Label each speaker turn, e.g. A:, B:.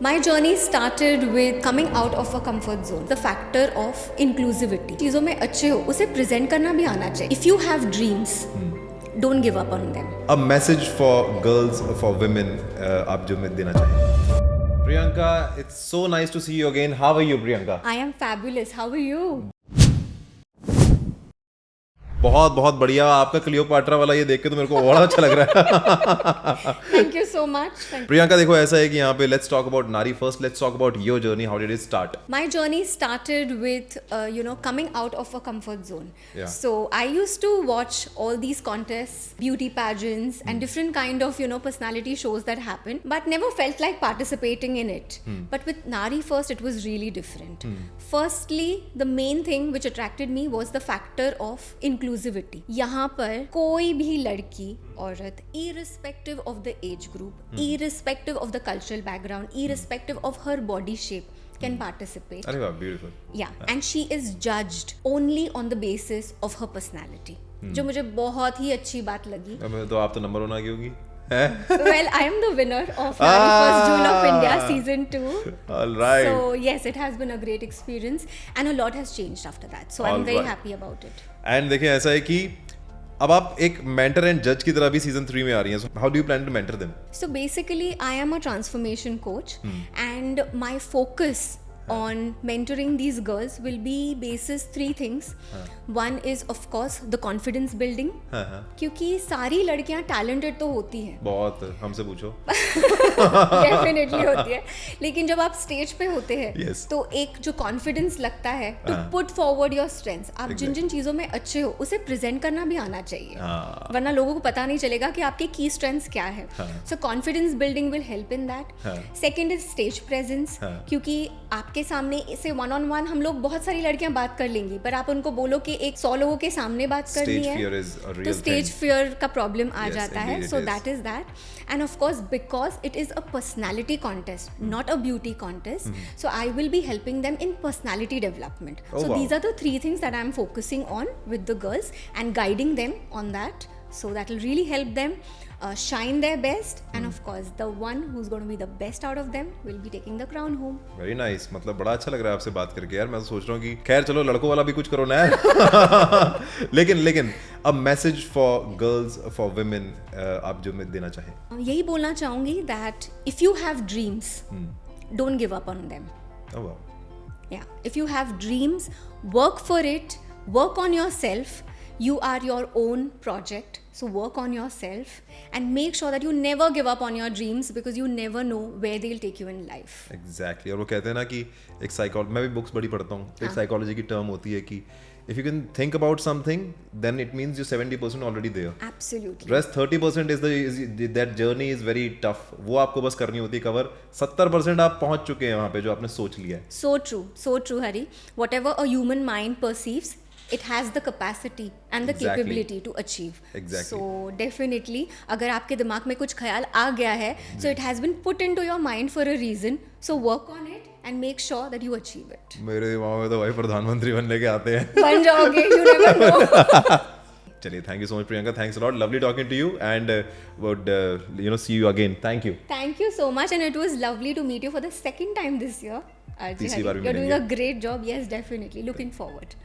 A: My journey started with coming out of a comfort zone. The factor of inclusivity. चीज़ों में अच्छे हो उसे present करना भी आना चाहिए. If you have dreams, don't give up on them.
B: A message for girls, for women, आप जो मैं देना चाहें. Priyanka, it's so nice to see you again. How are you, Priyanka?
A: I am fabulous. How are you?
B: बहुत बहुत बढ़िया. आपका Cleopatra वाला ये देख के तो मेरे को बड़ा अच्छा लग रहा है.
A: Thank you so much. Thank you.
B: Priyanka देखो ऐसा है कि यहाँ पे let's talk about Nari first. Let's talk about your journey. How did it start?
A: My journey started with, coming out of a comfort zone.
B: Yeah.
A: So I used to watch all these contests, beauty pageants, and different kind of, personality shows that happen, but never felt like participating in it. But with Nari First, it was really different. Firstly, the main thing which attracted me was the factor of inclusivity. यहाँ पर कोई भी लड़की, औरत, irrespective of the age group, irrespective of the cultural background, irrespective of her body shape, can participate.
B: अरे वाह, beautiful.
A: Yeah, and she is judged only on the basis of her personality. जो मुझे बहुत ही अच्छी बात लगी.
B: अब तो आप तो नंबर 1 आ गई होगी.
A: Well, I am the winner of Nari First June of India season 2.
B: All right.
A: So yes, it has been a great experience, and a lot has changed after that. So I'm very happy about it.
B: And देखिए ऐसा है कि अब आप एक mentor and जज की तरह भी सीजन 3 में आ रही हैं. So how do you plan to mentor them?
A: So basically, I am a transformation coach, and my focus on mentoring these girls will be basis 3 things. One is of course the confidence building. क्योंकि सारी लड़कियां talented तो होती हैं.
B: बहुत, हमसे पूछो.
A: Definitely होती है. लेकिन जब आप स्टेज पे होते हैं,
B: Yes.
A: तो एक जो कॉन्फिडेंस लगता है to put forward your strengths. आप जिन जिन चीजों में अच्छे हो उसे प्रेजेंट करना भी आना चाहिए. वरना लोगों को पता नहीं चलेगा कि आपके की स्ट्रेंथ्स क्या है. सो confidence building will help in that. Second is stage presence. क्योंकि आपके सामने इसे 1-on-1 हम लोग बहुत सारी लड़कियां बात कर लेंगी, पर आप उनको बोलो कि एक 100 लोगों के सामने बात करनी है, तो स्टेज फियर का प्रॉब्लम आ जाता है. So that is that. And of course because it is a personality contest, not a beauty contest, so I will be helping them in personality development. So these are the 3 things that I am focusing on with the girls and guiding them on that. So that will really help them shine their best, and of course the one who's going to be the best out of them will be taking the crown home.
B: Very nice. मतलब बड़ा अच्छा लग रहा है आपसे बात करके यार. मैं तो सोच रहा हूँ कि खैर चलो लड़कों वाला भी कुछ करो ना यार. लेकिन a message for girls, for women, आप जो मैं देना चाहें.
A: यही बोलना चाहूँगी that if you have dreams, don't give up on them.
B: Oh wow.
A: Yeah, if you have dreams, work for it, work on yourself. You are your own project, so work on yourself and make sure that you never give up on your dreams, because you never know where they'll take you in life.
B: Exactly. और वो कहते हैं ना कि एक psychology, मैं भी books बड़ी पढ़ता हूँ, एक साइकोलॉजी की टर्म होती है कि if you can think about something, then it means you're 70% already there.
A: Absolutely.
B: Rest 30% is that journey is very tough. वो आपको बस करनी होती है कवर. 70% आप पहुंच चुके हैं वहाँ पे जो आपने सोच लिया है.
A: So true, Hari. Whatever a human mind perceives, it has the capacity and the capability to achieve.
B: Exactly.
A: So definitely, अगर आपके दिमाग में कुछ ख्याल आ गया है, so it has been put into your mind for a reason. So work on it and make sure that you achieve it.
B: मेरे दिमाग में तो भाई प्रधानमंत्री बनने के आते हैं.
A: बन जाओगे, you never know.
B: चलिए, thank you so much Priyanka. Thanks a lot. Lovely talking to you, and would see you again. Thank you.
A: Thank you so much, and it was lovely to meet you for the second time this year.
B: तीसरी बार भी
A: You're doing
B: मिलेंगे.
A: a great job. Yes, definitely. Looking forward.